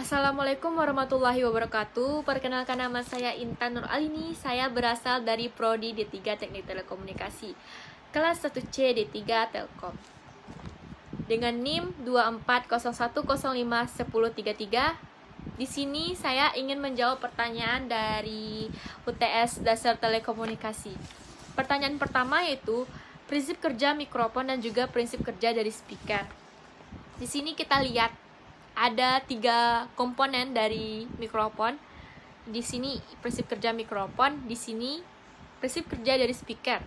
Assalamualaikum warahmatullahi wabarakatuh. Perkenalkan, nama saya Intan Nur Alini. Saya berasal dari Prodi D3 Teknik Telekomunikasi, kelas 1C D3 Telkom. Dengan NIM 2401051033. Di sini saya ingin menjawab pertanyaan dari UTS Dasar Telekomunikasi. Pertanyaan pertama yaitu prinsip kerja mikrofon dan juga prinsip kerja dari speaker. Di sini kita lihat ada 3 komponen dari mikrofon. Di sini prinsip kerja mikrofon, di sini prinsip kerja dari speaker.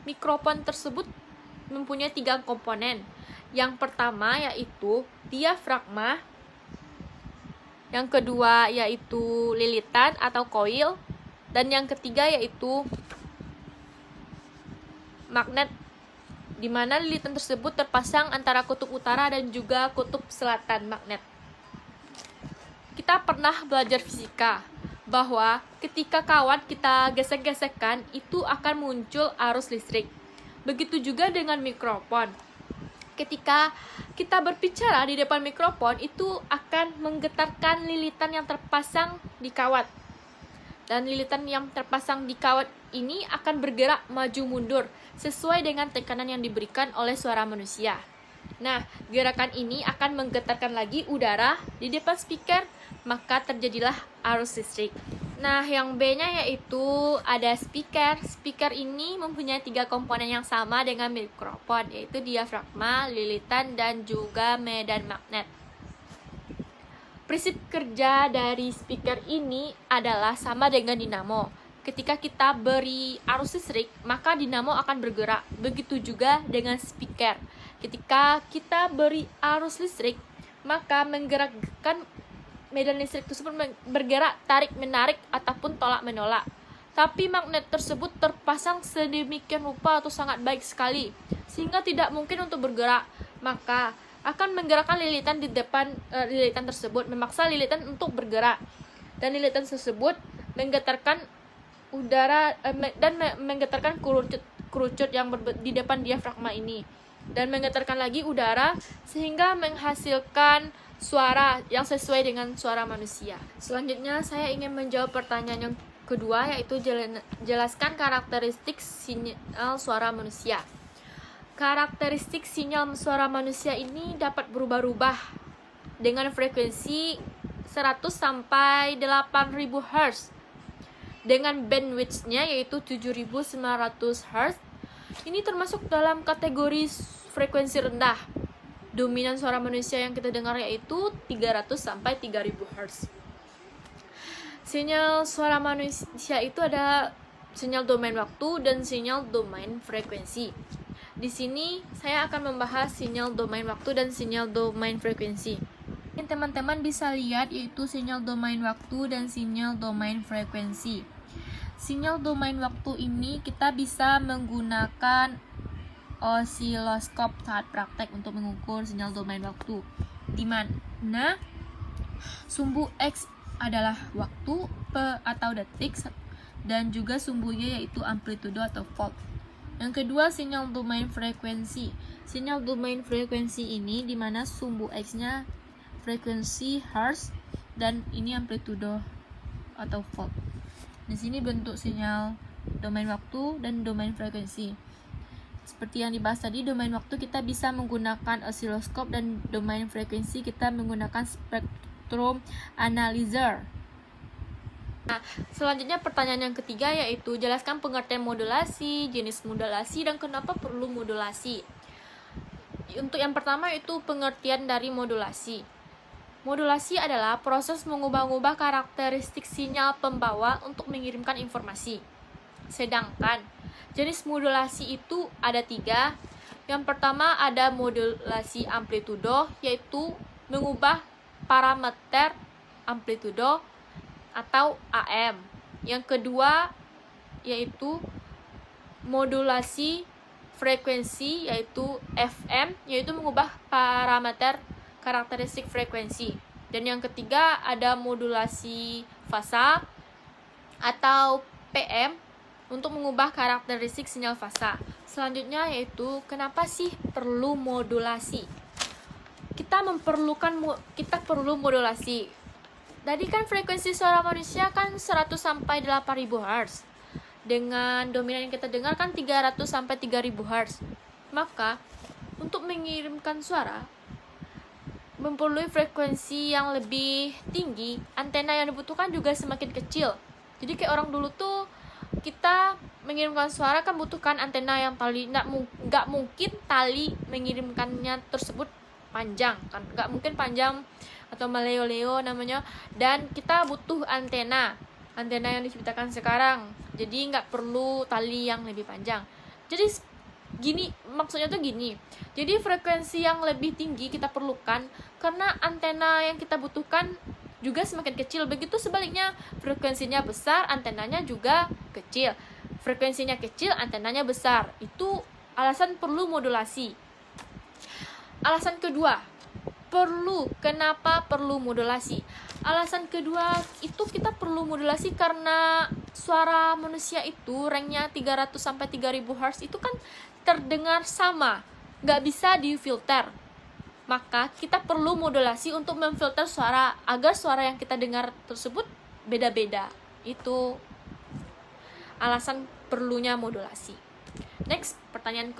Mikrofon tersebut mempunyai 3 komponen. Yang pertama yaitu diafragma, yang kedua yaitu lilitan atau coil, dan yang ketiga yaitu magnet, di mana lilitan tersebut terpasang antara kutub utara dan juga kutub selatan magnet. Kita pernah belajar fisika bahwa ketika kawat kita gesek-gesekkan itu akan muncul arus listrik. Begitu juga dengan mikrofon. Ketika kita berbicara di depan mikrofon itu akan menggetarkan lilitan yang terpasang di kawat. Dan lilitan yang terpasang di kawat ini akan bergerak maju mundur sesuai dengan tekanan yang diberikan oleh suara manusia. Nah, gerakan ini akan menggetarkan lagi udara di depan speaker, maka terjadilah arus listrik. Nah, yang B-nya yaitu ada speaker. Speaker ini mempunyai 3 komponen yang sama dengan mikrofon, yaitu diafragma, lilitan, dan juga medan magnet. Prinsip kerja dari speaker ini adalah sama dengan dinamo. Ketika kita beri arus listrik, maka dinamo akan bergerak. Begitu juga dengan speaker. Ketika kita beri arus listrik, maka menggerakkan medan listrik tersebut bergerak tarik-menarik ataupun tolak-menolak. Tapi magnet tersebut terpasang sedemikian rupa atau sangat baik sekali, sehingga tidak mungkin untuk bergerak. Maka akan menggerakkan lilitan di depan lilitan tersebut, memaksa lilitan untuk bergerak, dan lilitan tersebut menggetarkan udara dan menggetarkan kerucut yang di depan diafragma ini, dan menggetarkan lagi udara sehingga menghasilkan suara yang sesuai dengan suara manusia. Selanjutnya saya ingin menjawab pertanyaan yang kedua, yaitu jelaskan karakteristik sinyal suara manusia. Karakteristik sinyal suara manusia ini dapat berubah-ubah dengan frekuensi 100 sampai 8000 Hz dengan bandwidth-nya yaitu 7900 Hz. Ini termasuk dalam kategori frekuensi rendah. Dominan suara manusia yang kita dengar yaitu 300 sampai 3000 Hz. Sinyal suara manusia itu ada sinyal domain waktu dan sinyal domain frekuensi. Di sini saya akan membahas sinyal domain waktu dan sinyal domain frekuensi. Teman-teman bisa lihat yaitu sinyal domain waktu dan sinyal domain frekuensi. Sinyal domain waktu ini kita bisa menggunakan osiloskop saat praktek untuk mengukur sinyal domain waktu, di mana sumbu X adalah waktu, P atau detik, dan juga sumbu Y yaitu amplitudo atau volt. Yang kedua, sinyal domain frekuensi. Sinyal domain frekuensi ini di mana sumbu X-nya frekuensi Hertz dan ini amplitudo atau volt. Di sini bentuk sinyal domain waktu dan domain frekuensi. Seperti yang dibahas tadi, domain waktu kita bisa menggunakan osiloskop dan domain frekuensi kita menggunakan spektrum analyzer. Nah, selanjutnya pertanyaan yang ketiga yaitu jelaskan pengertian modulasi, jenis modulasi, dan kenapa perlu modulasi. Untuk yang pertama itu pengertian dari modulasi. Modulasi adalah proses mengubah-ubah karakteristik sinyal pembawa untuk mengirimkan informasi. Sedangkan jenis modulasi itu ada 3. Yang pertama ada modulasi amplitudo, yaitu mengubah parameter amplitudo atau AM. Yang kedua yaitu modulasi frekuensi, yaitu FM, yaitu mengubah parameter karakteristik frekuensi. Dan yang ketiga ada modulasi fasa atau PM untuk mengubah karakteristik sinyal fasa. Selanjutnya yaitu kenapa sih perlu modulasi? Kita perlu modulasi. Tadi kan frekuensi suara manusia kan 100 sampai 8000 Hz. Dengan dominan yang kita dengar kan 300 sampai 3000 Hz. Maka untuk mengirimkan suara memperoleh frekuensi yang lebih tinggi, antena yang dibutuhkan juga semakin kecil. Jadi kayak orang dulu tuh, kita mengirimkan suara kan butuhkan antena yang tali, nggak mungkin tali mengirimkannya tersebut panjang kan, nggak mungkin panjang atau meleo-leo namanya, dan kita butuh antena yang diciptakan sekarang, jadi nggak perlu tali yang lebih panjang. Jadi gini, maksudnya tuh gini, jadi frekuensi yang lebih tinggi kita perlukan karena antena yang kita butuhkan juga semakin kecil. Begitu sebaliknya, frekuensinya besar, antenanya juga kecil. Frekuensinya kecil, antenanya besar. Itu alasan perlu modulasi. Alasan kedua, kenapa perlu modulasi? Alasan kedua itu kita perlu modulasi karena suara manusia itu ranknya 300 sampai 3000 Hz itu kan terdengar sama, nggak bisa difilter. Maka kita perlu modulasi untuk memfilter suara agar suara yang kita dengar tersebut beda-beda. Itu alasan perlunya modulasi. Next, pertanyaan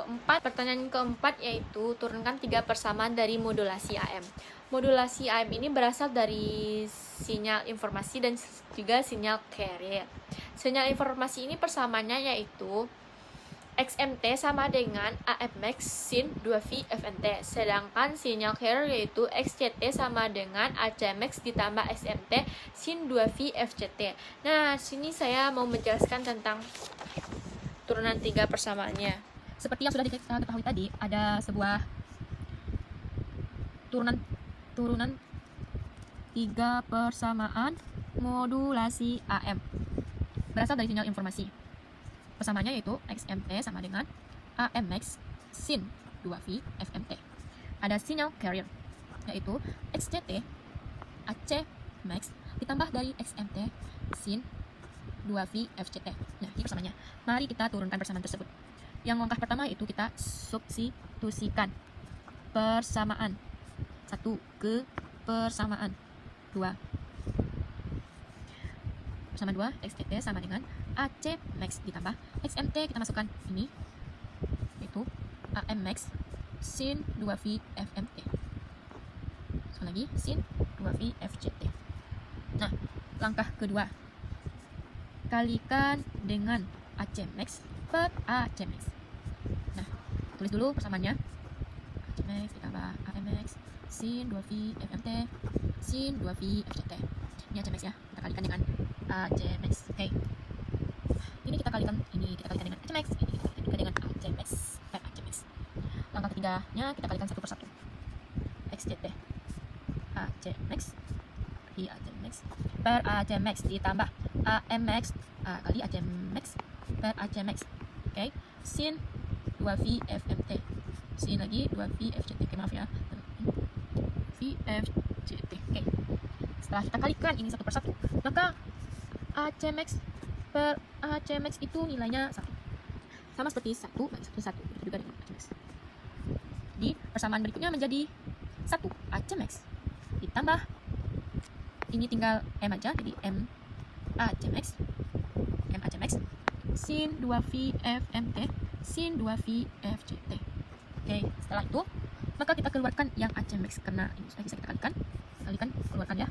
keempat yaitu turunkan 3 persamaan dari modulasi AM. Modulasi AM ini berasal dari sinyal informasi dan juga sinyal carrier. Sinyal informasi ini persamaannya yaitu XMT sama dengan AMX sin 2V FNT. Sedangkan sinyal carrier yaitu XCT sama dengan ACMX ditambah XMT sin 2V FCT. Nah, sini saya mau menjelaskan tentang turunan 3 persamaannya. Seperti yang sudah kita ketahui tadi, ada sebuah turunan 3 persamaan modulasi AM. Berasal dari sinyal informasi. Persamaannya yaitu XMT sama dengan AMX sin 2V FMT. Ada sinyal carrier yaitu XCT ACMX ditambah dari XMT sin 2V FCT. Nah, ini persamaannya. Mari kita turunkan persamaan tersebut. Yang langkah pertama itu kita substitusikan persamaan 1 ke persamaan 2. Persamaan 2, XCT sama dengan AC max ditambah XMT, kita masukkan ini yaitu AM max sin 2V FMT. Sekali lagi sin 2V FCT. Nah, langkah kedua, kalikan dengan AC max per AC max. Nah, tulis dulu persamaannya. AC max ditambah AM max sin 2V FMT sin 2V FCT. Ini AC max ya, kita kalikan dengan AC max. Oke. Ini kita kalikan dengan AC max, ini kita kalikan dengan AC max per AC max. Langkah ketiganya kita kalikan satu persatu. XCT AC max kali AC max per AC max ditambah AM max kali AC max per AC max. Oke. Sin 2V FMT. Sin lagi 2V FCT. Oke, maaf ya. V FCT. Oke. Setelah kita kalikan ini satu persatu, maka AC max per AC max itu nilainya 1. Sama seperti 1 bagi 1, 1. Itu juga dengan AC max. Di persamaan berikutnya menjadi 1 AC max ditambah ini tinggal M aja, jadi M AC max sin 2V FMT sin 2V FCT. Oke, setelah itu maka kita keluarkan yang AC max karena ini sudah bisa kita kalikan keluarkan ya.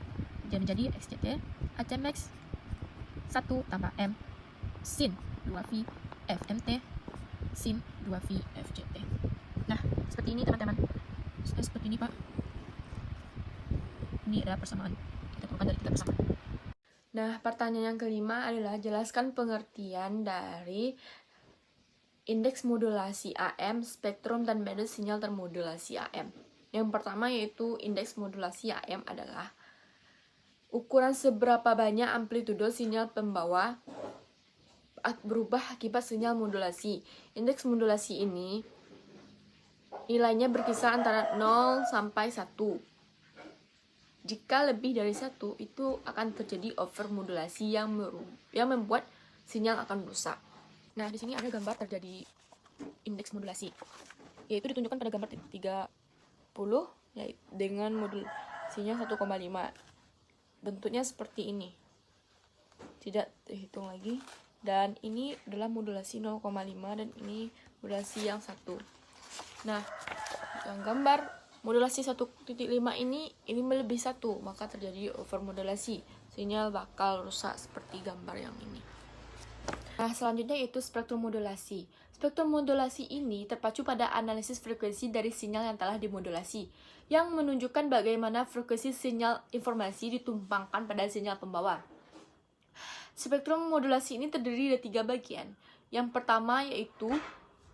Jadi menjadi XCT AC max 1 tambah M sin 2V FMT sin 2V FCT. Nah, seperti ini teman-teman. Seperti ini Pak. Ini adalah persamaan. Kita turunkan dari 3 persamaan. Nah, pertanyaan yang kelima adalah jelaskan pengertian dari indeks modulasi AM, spektrum, dan beda sinyal termodulasi AM. Yang pertama yaitu indeks modulasi AM adalah ukuran seberapa banyak amplitudo sinyal pembawa berubah akibat sinyal modulasi. Indeks modulasi ini nilainya berkisar antara 0 sampai 1. Jika lebih dari 1, itu akan terjadi overmodulasi yang membuat sinyal akan rusak. Nah, di sini ada gambar terjadi indeks modulasi, yaitu ditunjukkan pada gambar 30 yaitu dengan modulasinya 1,5. bentuknya seperti ini, tidak terhitung lagi. Dan ini adalah modulasi 0,5 dan ini modulasi yang 1. Nah, yang gambar modulasi 1.5 ini melebihi 1, maka terjadi overmodulasi. Sinyal bakal rusak seperti gambar yang ini. Nah, selanjutnya yaitu spektrum modulasi. Spektrum modulasi ini terpacu pada analisis frekuensi dari sinyal yang telah dimodulasi, yang menunjukkan bagaimana frekuensi sinyal informasi ditumpangkan pada sinyal pembawa. Spektrum modulasi ini terdiri dari 3 bagian. Yang pertama yaitu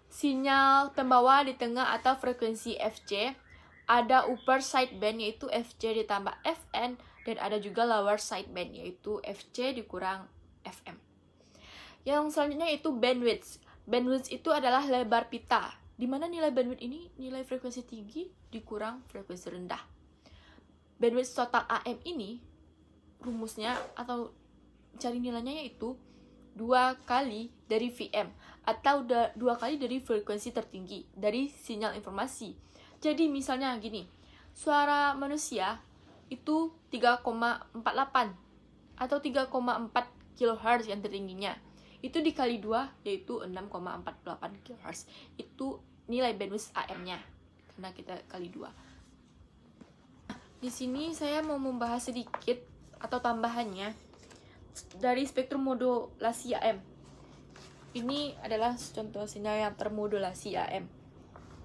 sinyal pembawa di tengah atau frekuensi FC, ada upper sideband yaitu FC ditambah FN, dan ada juga lower sideband yaitu FC dikurang FM. Yang selanjutnya yaitu bandwidth. Bandwidth itu adalah lebar pita, di mana nilai bandwidth ini nilai frekuensi tinggi dikurang frekuensi rendah. Bandwidth total AM ini rumusnya atau cari nilainya yaitu 2 kali dari VM atau 2 kali dari frekuensi tertinggi dari sinyal informasi. Jadi misalnya gini, suara manusia itu 3,48 atau 3,4 kHz yang tertingginya. Itu dikali 2 yaitu 6,48 kHz. Itu nilai bandwidth AM-nya karena kita kali 2. Di sini saya mau membahas sedikit atau tambahannya dari spektrum modulasi AM. Ini adalah contoh sinyal yang termodulasi AM.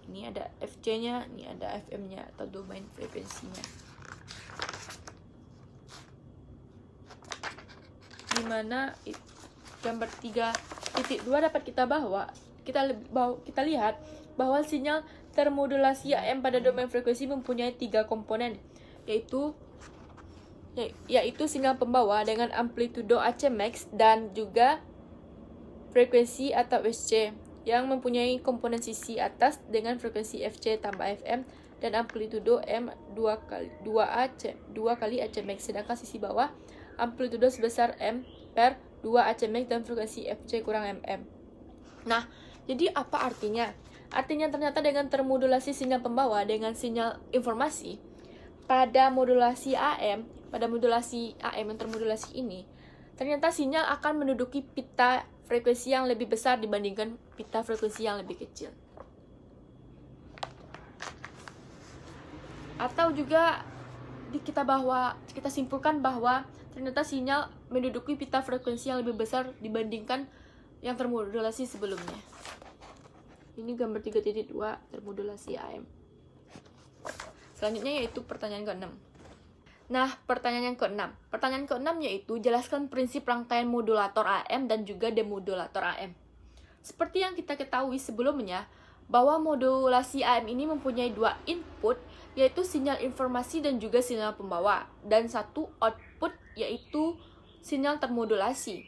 Ini ada FC-nya, ini ada FM-nya atau domain frekuensinya. Dimana gambar 3.2 dapat kita lihat bahwa sinyal termodulasi AM pada domain frekuensi mempunyai 3 komponen, yaitu sinyal pembawa dengan amplitudo AC max dan juga frekuensi atau SC yang mempunyai komponen sisi atas dengan frekuensi FC tambah FM dan amplitudo M 2 kali AC max, sedangkan sisi bawah amplitudo sebesar M per 2 AC max dan frekuensi FC kurang MM. Nah, jadi apa artinya? Artinya ternyata dengan termodulasi sinyal pembawa dengan sinyal informasi pada modulasi AM yang termodulasi ini, ternyata sinyal akan menduduki pita frekuensi yang lebih besar dibandingkan pita frekuensi yang lebih kecil. Atau juga kita simpulkan bahwa ternyata sinyal menduduki pita frekuensi yang lebih besar dibandingkan yang termodulasi sebelumnya. Ini gambar 3.2 termodulasi AM. Selanjutnya yaitu pertanyaan ke-6. Nah, pertanyaan yang ke-6. Pertanyaan ke-6 yaitu jelaskan prinsip rangkaian modulator AM dan juga demodulator AM. Seperti yang kita ketahui sebelumnya, bahwa modulasi AM ini mempunyai 2 input, yaitu sinyal informasi dan juga sinyal pembawa, dan 1 output yaitu sinyal termodulasi.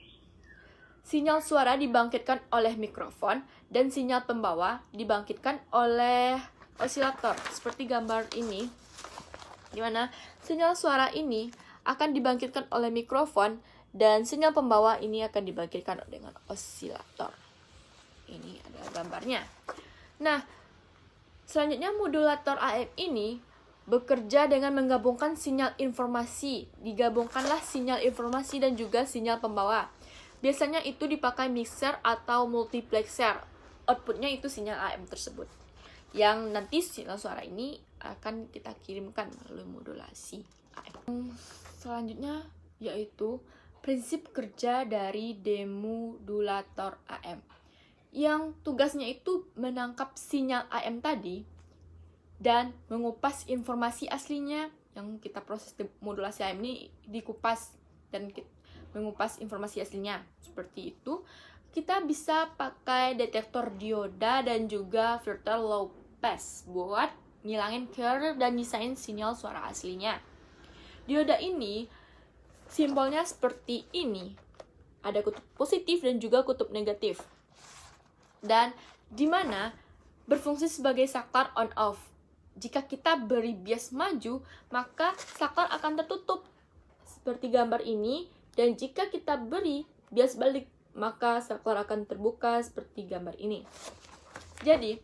Sinyal suara dibangkitkan oleh mikrofon dan sinyal pembawa dibangkitkan oleh osilator, seperti gambar ini, di mana sinyal suara ini akan dibangkitkan oleh mikrofon dan sinyal pembawa ini akan dibangkitkan dengan osilator. Ini adalah gambarnya. Nah, selanjutnya modulator AM ini bekerja dengan menggabungkan sinyal informasi. Digabungkanlah sinyal informasi dan juga sinyal pembawa. Biasanya itu dipakai mixer atau multiplexer. Outputnya itu sinyal AM tersebut, yang nanti sinyal suara ini akan kita kirimkan melalui modulasi AM. Selanjutnya yaitu prinsip kerja dari demodulator AM, yang tugasnya itu menangkap sinyal AM tadi dan mengupas informasi aslinya. Yang kita proses modulasi AM ini dikupas dan mengupas informasi aslinya. Seperti itu, kita bisa pakai detektor dioda dan juga filter low pass buat ngilangin carrier dan nyisain sinyal suara aslinya. Dioda ini simbolnya seperti ini. Ada kutub positif dan juga kutub negatif. Dan di mana berfungsi sebagai saklar on off. Jika kita beri bias maju, maka saklar akan tertutup seperti gambar ini, dan jika kita beri bias balik, maka saklar akan terbuka seperti gambar ini. Jadi,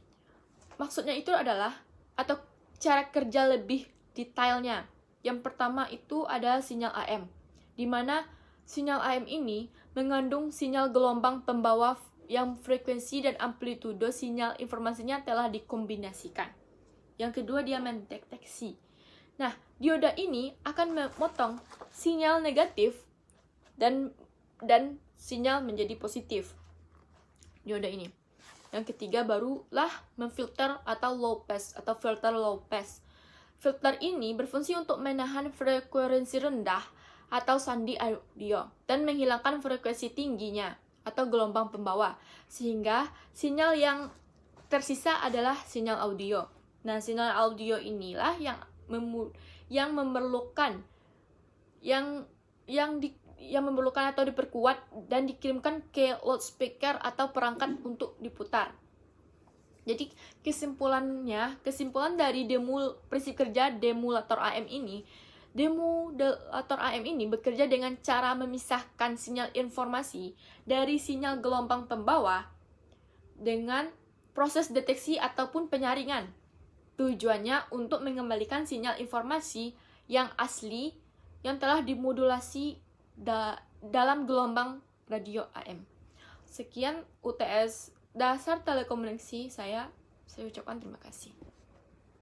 maksudnya itu adalah, atau cara kerja lebih detailnya, Yang pertama itu ada sinyal AM, di mana sinyal AM ini mengandung sinyal gelombang pembawa yang frekuensi dan amplitudo sinyal informasinya telah dikombinasikan. Yang kedua, dia mendeteksi. Nah, dioda ini akan memotong sinyal negatif dan sinyal menjadi positif. Dioda ini. Yang ketiga barulah memfilter atau low pass atau filter low pass. Filter ini berfungsi untuk menahan frekuensi rendah atau sandi audio dan menghilangkan frekuensi tingginya atau gelombang pembawa, sehingga sinyal yang tersisa adalah sinyal audio. Nah, sinyal audio inilah yang memerlukan memerlukan atau diperkuat dan dikirimkan ke loudspeaker atau perangkat untuk diputar. Jadi kesimpulan dari prinsip kerja demulator AM ini, demulator AM ini bekerja dengan cara memisahkan sinyal informasi dari sinyal gelombang pembawa dengan proses deteksi ataupun penyaringan. Tujuannya untuk mengembalikan sinyal informasi yang asli yang telah dimodulasi dalam gelombang radio AM. Sekian UTS Dasar Telekomunikasi saya ucapkan terima kasih.